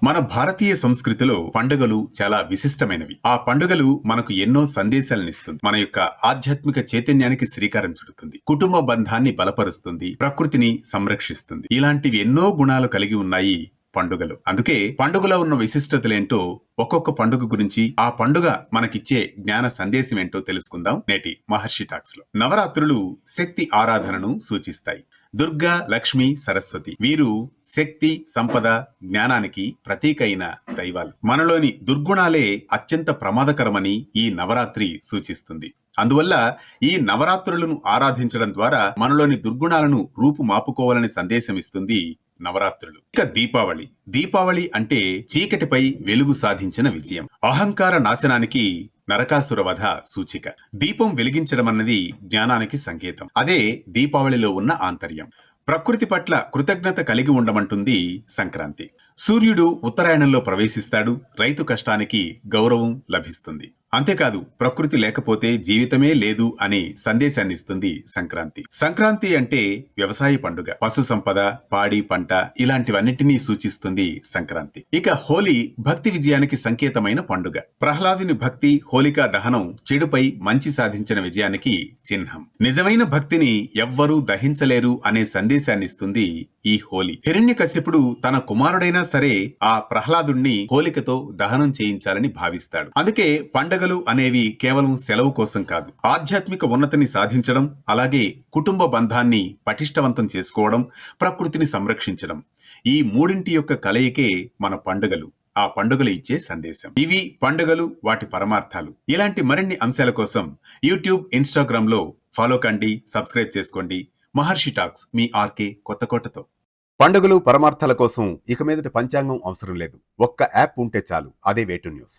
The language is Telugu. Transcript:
మన భారతీయ సంస్కృతిలో పండుగలు చాలా విశిష్టమైనవి. ఆ పండుగలు మనకు ఎన్నో సందేశాలనిస్తుంది. మన యొక్క ఆధ్యాత్మిక చైతన్యానికి శ్రీకారం చుడుతుంది. కుటుంబ బంధాన్ని బలపరుస్తుంది. ప్రకృతిని సంరక్షిస్తుంది. ఇలాంటివి ఎన్నో గుణాలు కలిగి ఉన్నాయి పండుగలు. అందుకే పండుగలో ఉన్న విశిష్టతలేంటో, ఒక్కొక్క పండుగ గురించి, ఆ పండుగ మనకిచ్చే జ్ఞాన సందేశం ఏంటో తెలుసుకుందాం నేటి మహర్షి టాక్స్ లో. నవరాత్రులు శక్తి ఆరాధనను సూచిస్తాయి. దుర్గా, లక్ష్మి, సరస్వతి వీరు శక్తి, సంపద, జ్ఞానానికి ప్రతీక అయిన దైవాలు. మనలోని దుర్గుణాలే అత్యంత ప్రమాదకరమని ఈ నవరాత్రి సూచిస్తుంది. అందువల్ల ఈ నవరాత్రులను ఆరాధించడం ద్వారా మనలోని దుర్గుణాలను రూపుమాపుకోవాలని సందేశం ఇస్తుంది నవరాత్రులు. ఇక దీపావళి. దీపావళి అంటే చీకటిపై వెలుగు సాధించిన విజయం. అహంకార నాశనానికి నరకాసుర వధ సూచిక. దీపం వెలిగించడమన్నది జ్ఞానానికి సంకేతం. అదే దీపావళిలో ఉన్న ఆంతర్యం. ప్రకృతి పట్ల కృతజ్ఞత కలిగి ఉండమంటుంది సంక్రాంతి. సూర్యుడు ఉత్తరాయణంలో ప్రవేశిస్తాడు. రైతు కష్టానికి గౌరవం లభిస్తుంది. అంతేకాదు, ప్రకృతి లేకపోతే జీవితమే లేదు అనే సందేశాన్ని ఇస్తుంది సంక్రాంతి. సంక్రాంతి అంటే వ్యవసాయ పండుగ. పశు సంపద, పాడి పంట ఇలాంటివన్నిటినీ సూచిస్తుంది సంక్రాంతి. ఇక హోలీ భక్తి విజయానికి సంకేతమైన పండుగ. ప్రహ్లాదుని భక్తి, హోలికా దహనం చెడుపై మంచి సాధించిన విజయానికి చిహ్నం. నిజమైన భక్తిని ఎవ్వరూ దహించలేరు అనే సందేశాన్ని ఇస్తుంది ఈ హోలీ. హిరణ్యకశ్యపుడు తన కుమారుడైనా సరే ఆ ప్రహ్లాదుణ్ణి హోలికతో దహనం చేయించాలని భావిస్తాడు. అందుకే పండగలు అనేవి కేవలం సెలవు కోసం కాదు, ఆధ్యాత్మిక ఉన్నతిని సాధించడం, అలాగే కుటుంబ బంధాన్ని పటిష్టవంతం చేసుకోవడం, ప్రకృతిని సంరక్షించడం, ఈ మూడింటి యొక్క కలయికే మన పండుగలు. ఆ పండుగలు ఇచ్చే సందేశం. ఇవి పండుగలు, వాటి పరమార్థాలు. ఇలాంటి మరిన్ని అంశాల కోసం యూట్యూబ్, ఇన్స్టాగ్రామ్ లో ఫాలో కండి, సబ్స్క్రైబ్ చేసుకోండి. మహర్షి టాక్స్, మీ ఆర్కే కొత్తకోటతో. పండుగలు, పరమార్థాల కోసం ఇక మీదట పంచాంగం అవసరం లేదు. ఒక్క యాప్ ఉంటే చాలు, అదే వే2 న్యూస్.